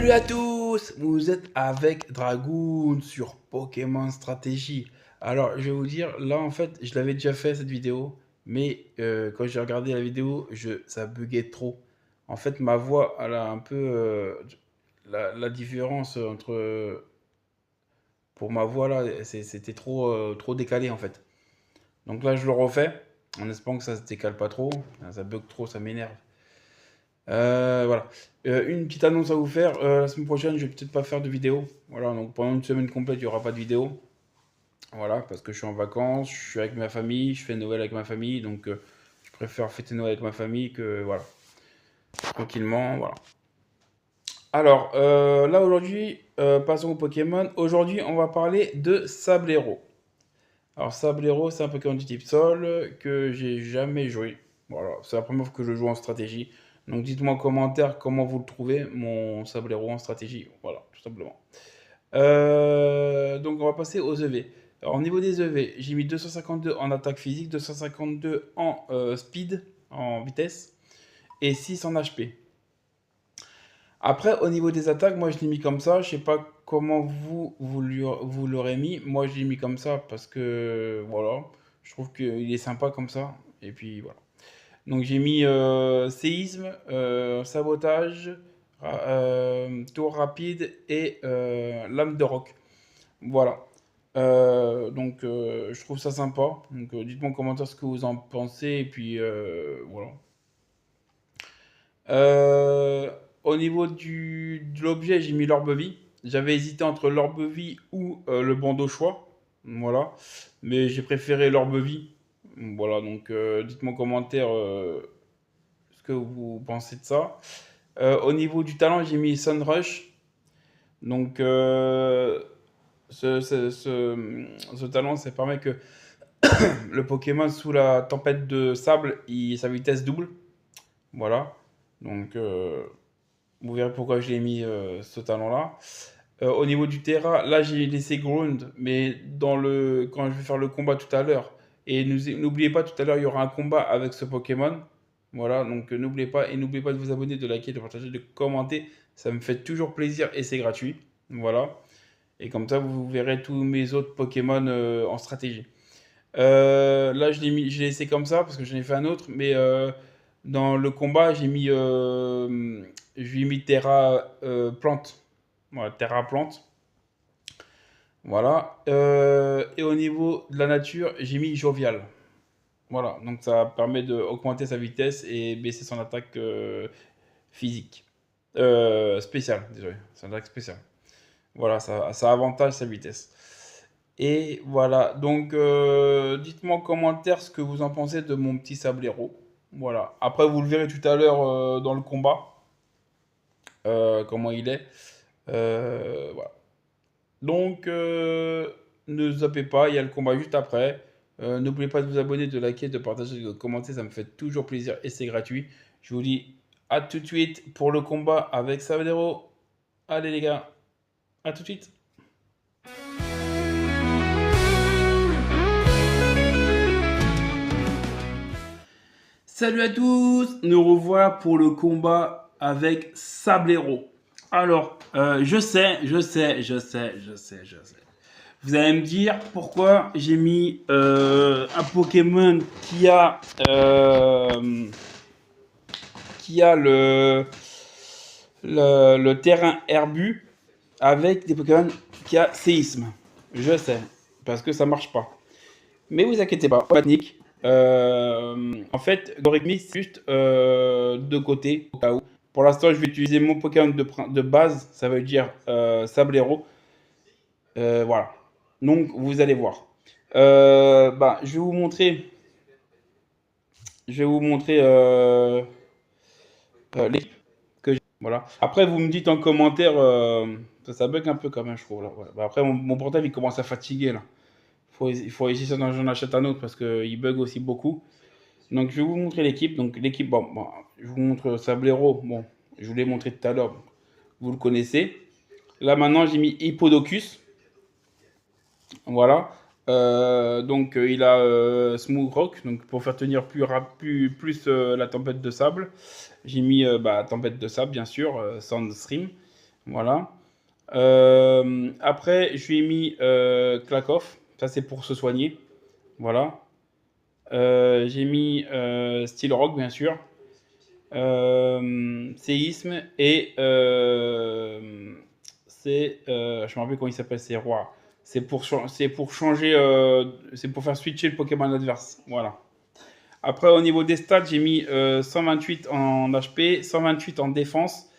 Salut à tous, vous êtes avec Dragoon sur Pokémon Stratégie. Alors, je vais vous dire, là en fait, je l'avais déjà fait cette vidéo, mais quand j'ai regardé la vidéo, ça buguait trop. En fait, ma voix, elle a un peu la différence entre pour ma voix là, c'était trop décalé en fait. Donc là, je le refais en espérant que ça se décale pas trop. Ça bug trop, ça m'énerve. Voilà. Une petite annonce à vous faire. La semaine prochaine, je vais peut-être pas faire de vidéo. Voilà, donc pendant une semaine complète, il n'y aura pas de vidéo. Voilà, parce que je suis en vacances, je suis avec ma famille, je fais Noël avec ma famille, donc je préfère fêter Noël avec ma famille que voilà, tranquillement, voilà. Alors, là aujourd'hui, passons au Pokémon. Aujourd'hui, on va parler de Sablero. Alors, Sablero, c'est un Pokémon du type Sol que j'ai jamais joué. Voilà, c'est la première fois que je joue en stratégie. Donc, dites-moi en commentaire comment vous le trouvez, mon Sablero en stratégie. Voilà, tout simplement. Donc, on va passer aux EV. Alors, au niveau des EV, j'ai mis 252 en attaque physique, 252 en speed, en vitesse, et 6 en HP. Après, au niveau des attaques, moi je l'ai mis comme ça. Je sais pas comment vous l'aurez mis. Moi je l'ai mis comme ça parce que voilà, je trouve qu'il est sympa comme ça. Et puis voilà. Donc j'ai mis séisme, sabotage, tour rapide et lame de roc. Voilà. Je trouve ça sympa. Donc dites-moi en commentaire ce que vous en pensez. Et puis voilà. Euh, Au niveau de l'objet, j'ai mis l'orbe-vie. J'avais hésité entre l'orbe-vie ou le bandeau choix. Voilà. Mais j'ai préféré l'orbe-vie. Voilà, donc dites-moi en commentaire ce que vous pensez de ça. Au niveau du talent, j'ai mis Sunrush. Donc, ce talent, ça permet que le Pokémon sous la tempête de sable, sa vitesse double. Voilà. Donc, vous verrez pourquoi j'ai mis ce talent-là. Au niveau du terrain, là j'ai laissé Ground, mais quand je vais faire le combat tout à l'heure. Et n'oubliez pas, tout à l'heure, il y aura un combat avec ce Pokémon. Voilà, donc n'oubliez pas. Et n'oubliez pas de vous abonner, de liker, de partager, de commenter. Ça me fait toujours plaisir et c'est gratuit. Voilà. Et comme ça, vous verrez tous mes autres Pokémon en stratégie. Là, je l'ai laissé comme ça parce que j'en ai fait un autre. Mais dans le combat, je lui ai mis Terra Plante. Voilà, Terra Plante. Voilà. Et au niveau de la nature, j'ai mis Jovial. Voilà. Donc ça permet d'augmenter sa vitesse et baisser son attaque physique. Spéciale, désolé. Son attaque spéciale. Voilà, ça avantage sa vitesse. Et voilà, donc dites-moi en commentaire ce que vous en pensez de mon petit sablero. Voilà. Après, vous le verrez tout à l'heure dans le combat, comment il est. Voilà. Donc, ne zappez pas, il y a le combat juste après. N'oubliez pas de vous abonner, de liker, de partager, de commenter, ça me fait toujours plaisir et c'est gratuit. Je vous dis à tout de suite pour le combat avec Sablero. Allez les gars, à tout de suite. Salut à tous, nous revoilà pour le combat avec Sablero. Alors, je sais. Vous allez me dire pourquoi j'ai mis un Pokémon qui a le terrain herbu avec des Pokémon qui a séisme. Je sais, parce que ça marche pas. Mais vous inquiétez pas, pas de technique. En fait, Gorigmi, c'est juste de côté, au cas où. Pour l'instant, je vais utiliser mon Pokémon de base, ça veut dire Sablero. Voilà. Donc, vous allez voir. Je vais vous montrer. Je vais vous montrer l'équipe que j'ai. Voilà. Après, vous me dites en commentaire. Ça bug un peu quand même, je trouve. Là. Ouais. Après, mon portable, il commence à fatiguer là. Il faut essayer que j'en achète un autre parce qu'il bug aussi beaucoup. Donc, je vais vous montrer l'équipe. Donc, l'équipe, je vous montre Sablero. Bon, je vous l'ai montré tout à l'heure. Vous le connaissez. Là, maintenant, j'ai mis Hippodocus. Voilà. Il a Smooth Rock. Donc, pour faire tenir plus la tempête de sable. J'ai mis tempête de sable, bien sûr. Sandstream. Voilà. Après, je lui ai mis Klakoff. Ça, c'est pour se soigner. Voilà. J'ai mis Steel Rock, bien sûr. Séisme et je me rappelle comment il s'appelle, c'est Roi. C'est pour changer, c'est pour faire switcher le Pokémon adverse. Voilà. Après, au niveau des stats, j'ai mis 128 en HP, 128 en défense,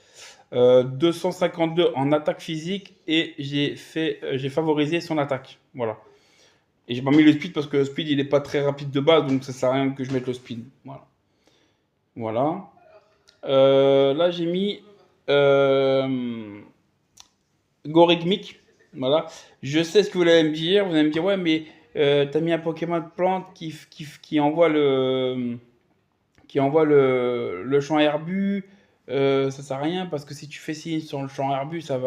252 en attaque physique et j'ai favorisé son attaque. Voilà. Et j'ai pas mis le speed parce que le speed il est pas très rapide de base, donc ça sert à rien que je mette le speed. Voilà. Voilà. Là, j'ai mis Gorigmic. Voilà. Je sais ce que vous allez me dire. Vous allez me dire, ouais, mais t'as mis un Pokémon de plante qui envoie le champ herbu. Ça sert à rien parce que si tu fais signe sur le champ herbu, ça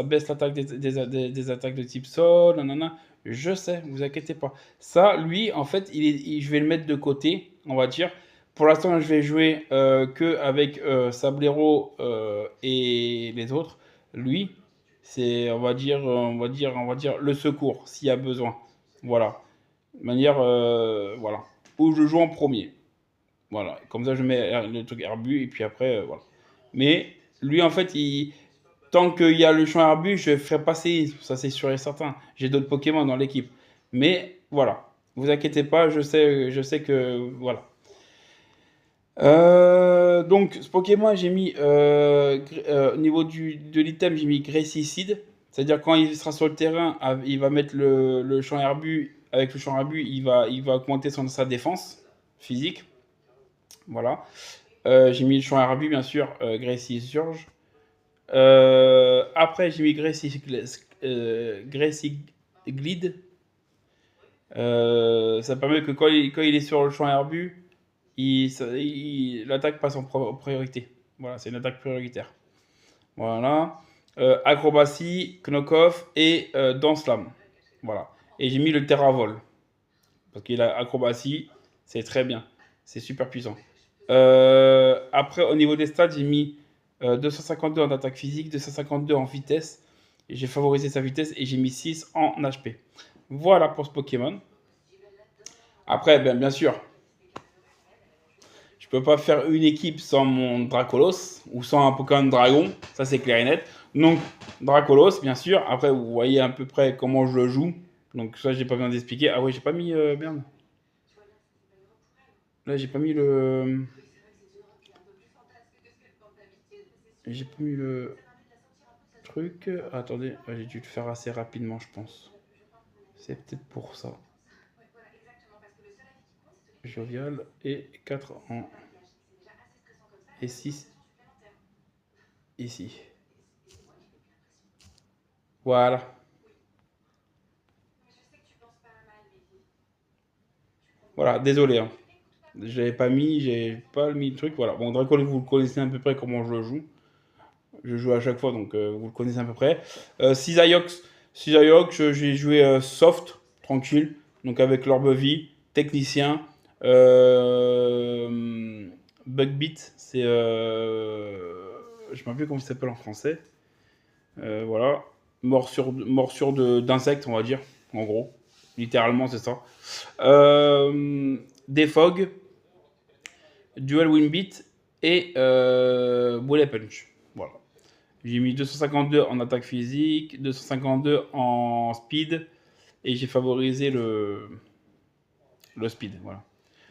baisse l'attaque des attaques de type sol. Nanana. Je sais, vous inquiétez pas. Ça, lui, en fait, je vais le mettre de côté, on va dire. Pour l'instant, je vais jouer que avec Sablero et les autres. Lui, c'est, on va dire le secours s'il y a besoin. Voilà. De manière, voilà. Où je joue en premier. Voilà. Comme ça, je mets le truc herbu et puis après, voilà. Mais lui, en fait, tant qu'il y a le champ herbu, je ferai passer. Ça, c'est sûr et certain. J'ai d'autres Pokémon dans l'équipe. Mais voilà. Vous inquiétez pas, je sais que voilà. Donc, ce Pokémon, j'ai mis au niveau de l'item, j'ai mis Gracicide. C'est-à-dire quand il sera sur le terrain, il va mettre le champ herbu. Avec le champ herbu, il va augmenter sa défense physique. Voilà. J'ai mis le champ herbu, bien sûr, Gracie-Surge. Après, j'ai mis Gracie-Glide. Ça permet que quand il est sur le champ herbu, l'attaque passe en priorité. Voilà, c'est une attaque prioritaire. Voilà. Acrobatie, Knock-Off et Dance-Lame. Voilà. Et j'ai mis le Terra-Vol. Parce qu'il a acrobatie, c'est très bien. C'est super puissant. Après, au niveau des stats, j'ai mis 252 en attaque physique, 252 en vitesse. Et j'ai favorisé sa vitesse et j'ai mis 6 en HP. Voilà pour ce Pokémon. Après, bien sûr, je peux pas faire une équipe sans mon Dracolos ou sans un Pokémon Dragon, ça c'est clair et net. Donc Dracolos, bien sûr. Après, vous voyez à peu près comment je le joue. Donc ça, j'ai pas besoin d'expliquer. Ah ouais, j'ai pas mis merde. Là, j'ai pas mis le. J'ai pas mis le truc. Attendez, j'ai dû le faire assez rapidement, je pense. C'est peut-être pour ça. Jovial et 4 en. Et 6 ici. Voilà. Voilà, désolé. Hein. J'ai pas mis le truc. Voilà. Bon, Dracolos, vous le connaissez à peu près comment je le joue. Je joue à chaque fois, donc vous le connaissez à peu près. Cisaiox, j'ai joué soft, tranquille. Donc avec l'orbe vie, technicien. Bugbeat, c'est. Je ne me rappelle plus comment il s'appelle en français. Voilà. Morsure d'insectes, on va dire. En gros. Littéralement, c'est ça. Defog, Dual Winbeat et Bullet Punch. Voilà. J'ai mis 252 en attaque physique, 252 en speed et j'ai favorisé le speed. Voilà.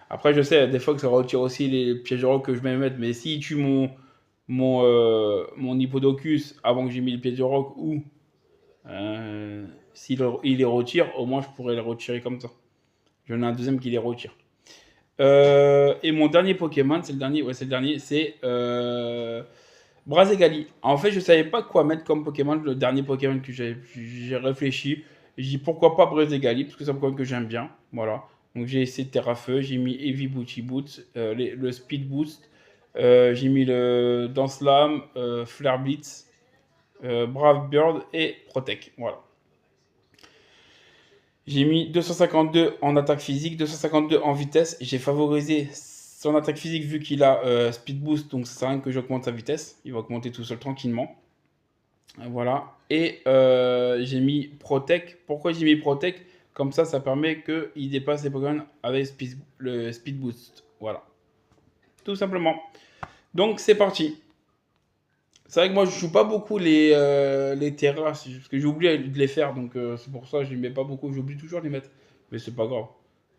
Après, je sais, des fois que ça retire aussi les pièges de rock que je vais mettre, mais s'il tue mon Hippodocus avant que j'ai mis le piège de rock ou s'il les retire, au moins je pourrais les retirer comme ça. J'en ai un deuxième qui les retire. Et mon dernier Pokémon, c'est le dernier, ouais, c'est le dernier, c'est Brazegali. En fait, je savais pas quoi mettre comme Pokémon, le dernier Pokémon que j'ai réfléchi. J'ai dit pourquoi pas Brazegali, parce que c'est un Pokémon que j'aime bien. Voilà. Donc j'ai essayé de Terrafeu, j'ai mis Heavy Booty Boots, le Speed Boost, j'ai mis le Dance Lame, Flare Blitz, Brave Bird et Protect. Voilà. J'ai mis 252 en attaque physique, 252 en vitesse. J'ai favorisé son attaque physique vu qu'il a Speed Boost, donc ça sert à rien que j'augmente sa vitesse. Il va augmenter tout seul tranquillement. Voilà. Et j'ai mis Protect. Pourquoi j'ai mis Protect? Comme ça permet qu'il dépasse les Pokémon avec le Speed Boost. Voilà. Tout simplement. Donc c'est parti. C'est vrai que moi je joue pas beaucoup les terrasses parce que j'ai oublié de les faire, donc c'est pour ça que je les mets pas beaucoup. J'oublie toujours de les mettre, mais c'est pas grave.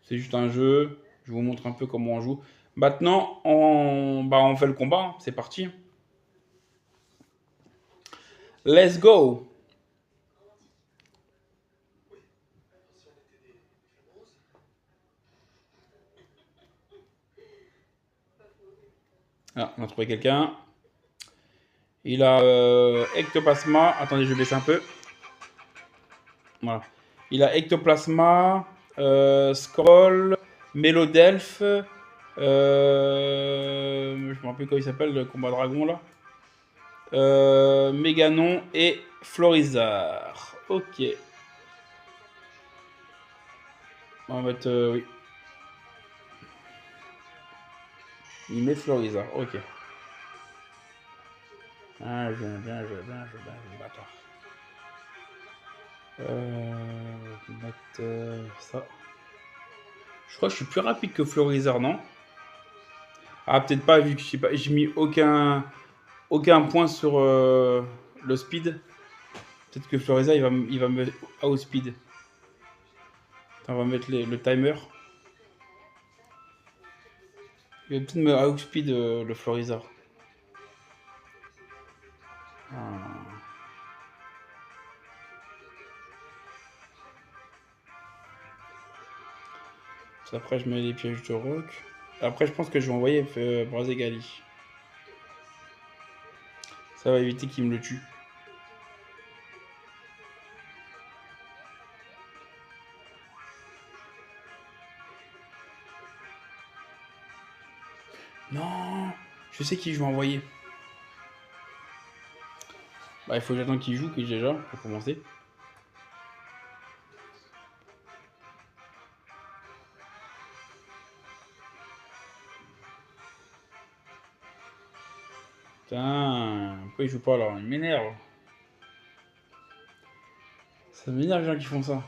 C'est juste un jeu. Je vous montre un peu comment on joue. Maintenant on fait le combat. Hein. C'est parti. Let's go. Ah, on a trouvé quelqu'un. Il a Ectoplasma. Attendez, je baisse un peu. Voilà. Il a Ectoplasma, Scroll, Mélodelph, je me rappelle comment il s'appelle, le combat dragon là. Méganon et Florizard. Ok. On va mettre. Oui. Il met Florizard. Ok. Ah, bien joué, bâtard. On va mettre ça. Je crois que je suis plus rapide que Florizard, non? Ah, peut-être pas, vu que j'ai mis aucun point sur le speed. Peut-être que Florizard, il va me outspeed. Attends, on va mettre le timer. Il va peut-être me outspeed le Florizard. Ah. Après, je mets les pièges de rock. Après, je pense que je vais envoyer Brazegali. Ça va éviter qu'il me le tue. Non, je sais qui je vais envoyer. Bah, il faut que j'attende qu'il joue, que déjà, pour commencer. Putain, pourquoi il joue pas là? Il m'énerve. Ça m'énerve les gens qui font ça.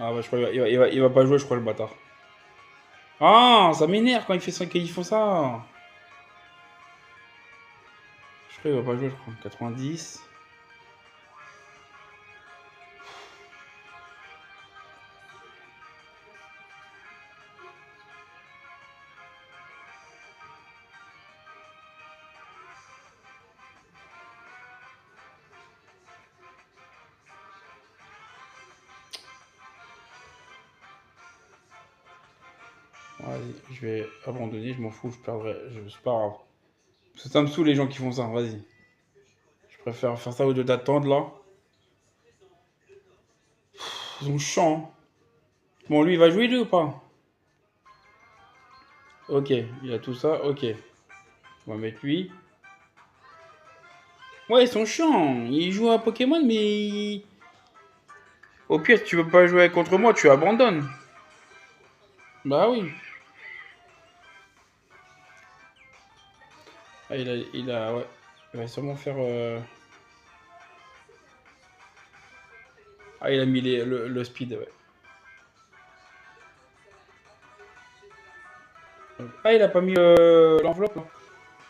Ah bah je crois qu'il va pas jouer, je crois, le bâtard. Ah, ça m'énerve quand ils font ça. Je crois qu'il va pas jouer, je crois. 90. Vas-y, je vais abandonner, je m'en fous, je perdrai. C'est pas grave. Parce que ça me saoule les gens qui font ça, vas-y. Je préfère faire ça au lieu d'attendre là. Ils sont chiants. Hein. Bon, lui, il va jouer lui ou pas? Ok, il a tout ça, ok. On va mettre lui. Ouais, ils sont chiants. Ils jouent à Pokémon, mais. Au pire, si tu veux pas jouer contre moi, tu abandonnes. Bah oui. Ah, ouais. Il va sûrement faire. Ah, il a mis le speed, ouais. Ah, il a pas mis l'enveloppe là.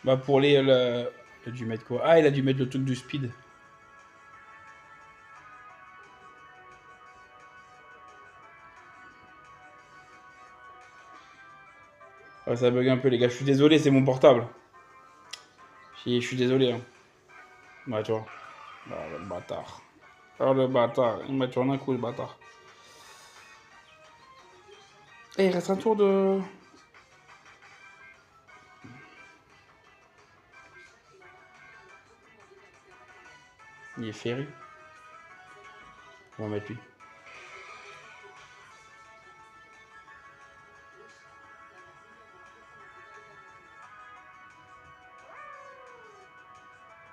Bah pour il a dû mettre quoi? Ah, il a dû mettre le truc du speed. Ouais, ça bug un peu, les gars. Je suis désolé, c'est mon portable. Je suis désolé. Hein. Ouais, tu vois. Ah, le bâtard. Ah, le bâtard. Il m'a tué en un coup, le bâtard. Eh, il reste un tour de. Il est ferry. On va mettre lui.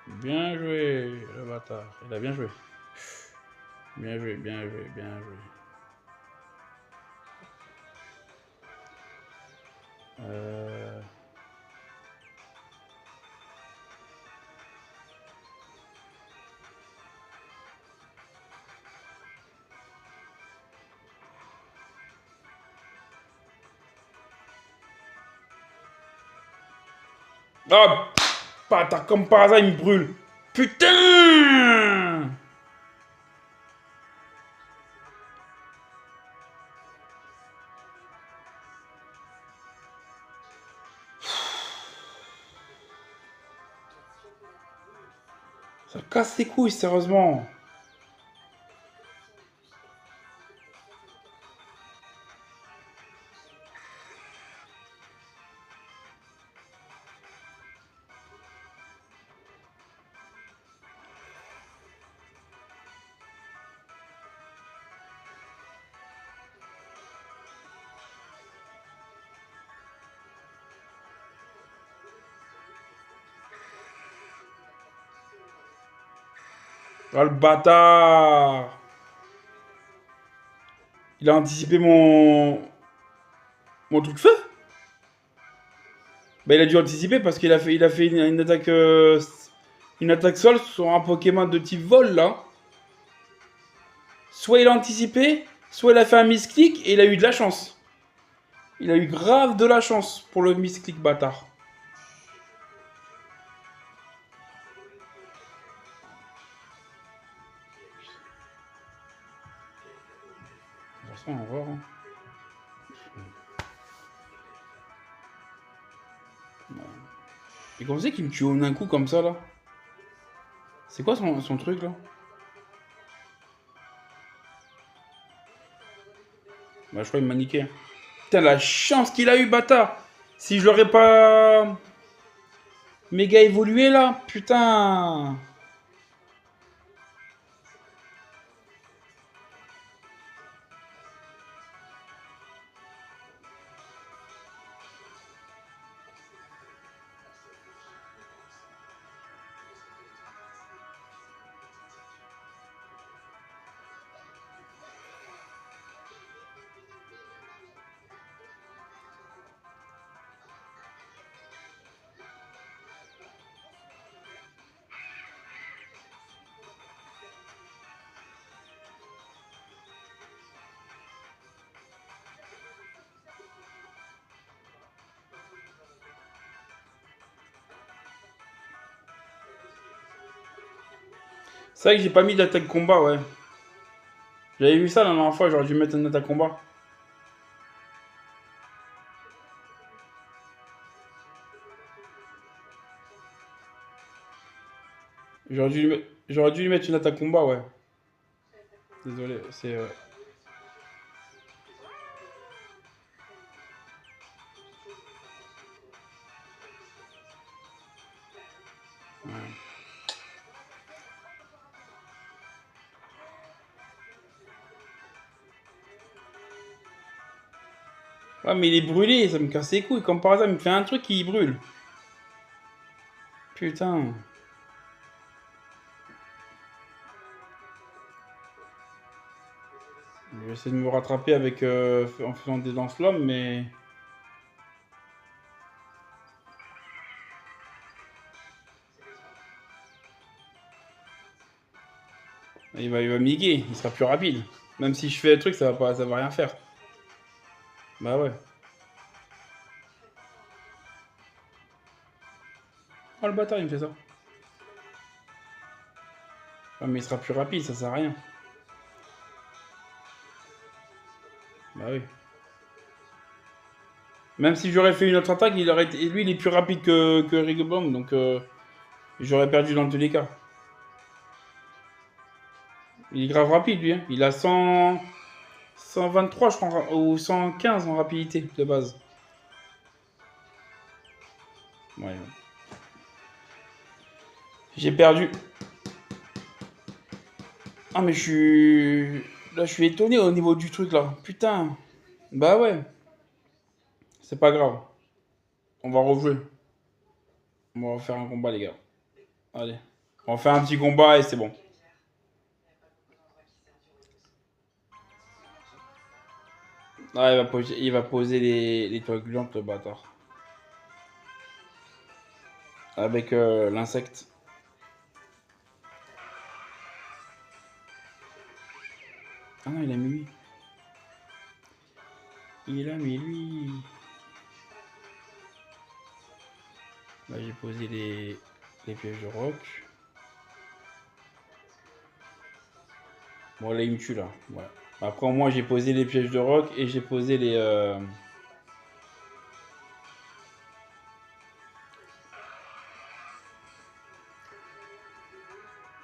Bien joué, le bâtard. Il a bien joué. Bien joué, bien joué, bien joué. Euh... Ah, bâtard, comme par hasard, il me brûle. Putain! Ça casse les couilles, sérieusement. Ah, le bâtard! Il a anticipé mon truc feu. Bah, il a dû anticiper parce il a fait une attaque sol sur un Pokémon de type vol là. Soit il a anticipé, soit il a fait un misclick et il a eu de la chance. Il a eu grave de la chance pour le misclick bâtard. De toute façon, on va voir. Hein. Et comment c'est qu'il me tue d'un coup comme ça là? C'est quoi son truc là? Bah, je crois qu'il m'a niqué. Putain, la chance qu'il a eu, bâtard! Si je l'aurais pas méga évolué là, putain! C'est vrai que j'ai pas mis d'attaque combat, ouais. J'avais vu ça la dernière fois, j'aurais dû mettre une attaque combat. J'aurais dû lui mettre une attaque combat, ouais. Désolé, c'est. Ouais, mais il est brûlé, ça me casse les couilles. Comme par hasard, il me fait un truc qui brûle. Putain. Je vais essayer de me rattraper avec, en faisant des lance-flammes, mais. Il va miguer, il sera plus rapide. Même si je fais le truc, ça va rien faire. Bah ouais. Oh le bâtard, il me fait ça. Ah, mais il sera plus rapide, ça sert à rien. Bah oui. Même si j'aurais fait une autre attaque, et lui, il est plus rapide que Rigobomb, donc j'aurais perdu dans tous les cas. Il est grave rapide, lui. Hein. Il a 123, je crois, ou 115 en rapidité de base. Ouais. J'ai perdu. Ah, mais je suis. Là, je suis étonné au niveau du truc, là. Putain. Bah ouais. C'est pas grave. On va rejouer. On va refaire un combat, les gars. Allez. On va faire un petit combat et c'est bon. Ah, il va poser les toiles gluantes, le bâtard. Avec l'insecte. Ah non, il a mis lui. Il a mis lui. Là, j'ai posé les pièges de roc. Bon, là, il me tue, là. Ouais. Après, moi, j'ai posé les pièges de roc et j'ai posé les...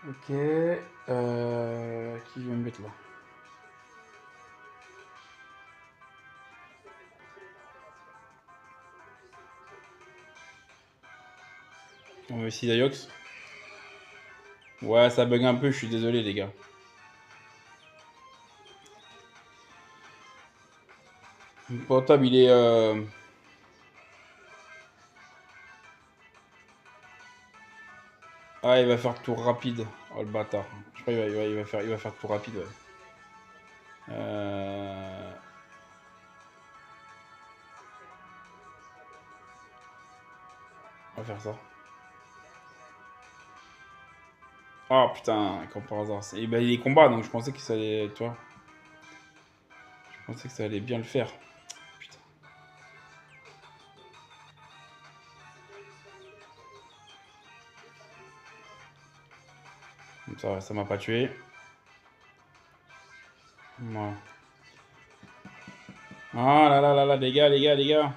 Ok. Qui vient me mettre là? On va essayer Ayox. Ouais, ça bug un peu, je suis désolé, les gars. Mon portable, il est... Ah, il va faire tour rapide. Oh, le bâtard. Je crois qu'il va faire tour rapide, ouais. Euh... On va faire ça. Ah, putain, comme par hasard. Et ben, il est combat, donc je pensais que ça allait... Tu vois, je pensais que ça allait bien le faire. Putain. Ça m'a pas tué. Moi. Ah là là là là, les gars, les gars, les gars.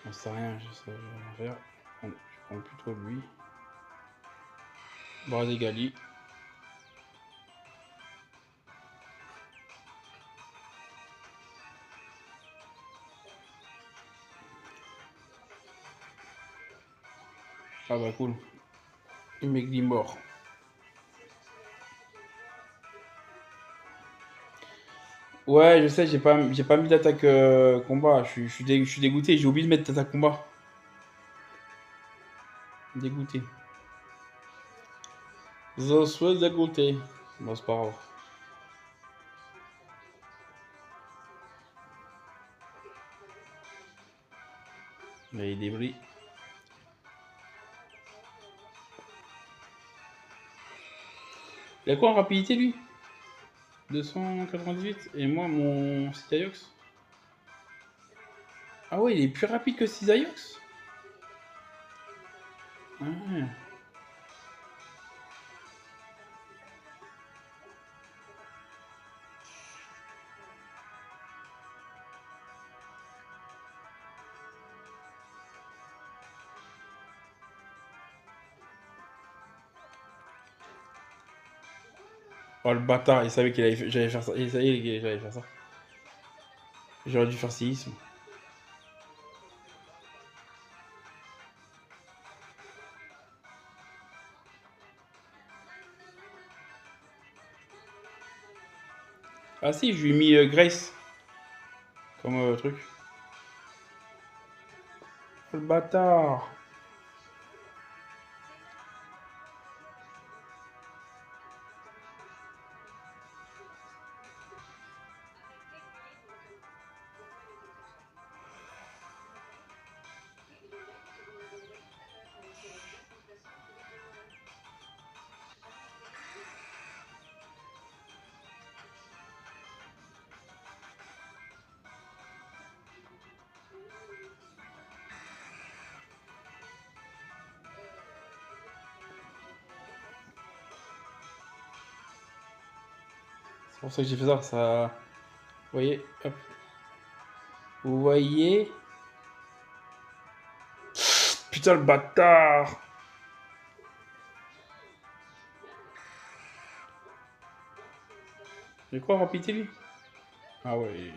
On sait rien, je sais rien faire. Je prends plutôt lui. Brasigali. Ah bah cool. Et Megli mort. Ouais, je sais, j'ai pas mis d'attaque combat. Je suis dégoûté, j'ai oublié de mettre d'attaque combat. Dégoûté. Je suis dégoûté. Bon, c'est pas grave. Mais il est débris. Il a quoi en rapidité lui? 298. Et moi, mon Citaiox? Ah ouais, il est plus rapide que Citaiox? Ah ouais. Oh le bâtard, il savait j'allais faire ça. Il savait que j'allais faire ça. J'aurais dû faire séisme. Ah si, je lui ai mis Grace comme truc. Oh, le bâtard. C'est pour ça que j'ai fait ça. Ça. Vous voyez, hop. Vous voyez. Putain, le bâtard. J'ai quoi en rapidité lui? Ah ouais.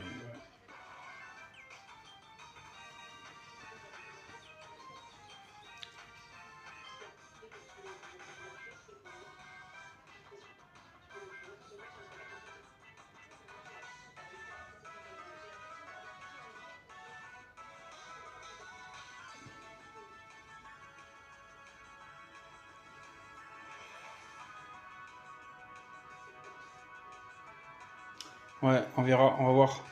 Ouais, on verra, on va voir.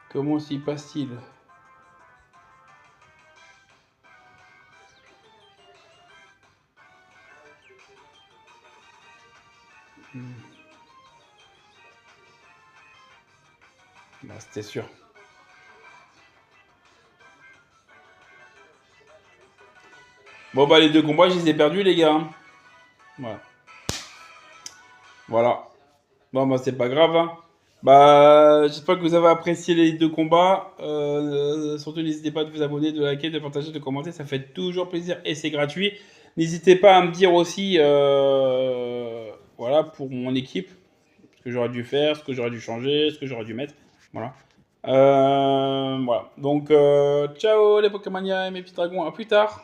Comment s'y passe-t-il? Bah, c'était sûr. Bon, bah, les deux combats, je les ai perdus, les gars, hein. Voilà. Voilà. Bon, bah, c'est pas grave, hein. Bah, j'espère que vous avez apprécié les deux combats. Surtout, n'hésitez pas à vous abonner, de liker, de partager, de commenter. Ça fait toujours plaisir et c'est gratuit. N'hésitez pas à me dire aussi, voilà, pour mon équipe, ce que j'aurais dû faire, ce que j'aurais dû changer, ce que j'aurais dû mettre. Voilà. Voilà. Donc, ciao les Pokémoniens et mes petits dragons. À plus tard.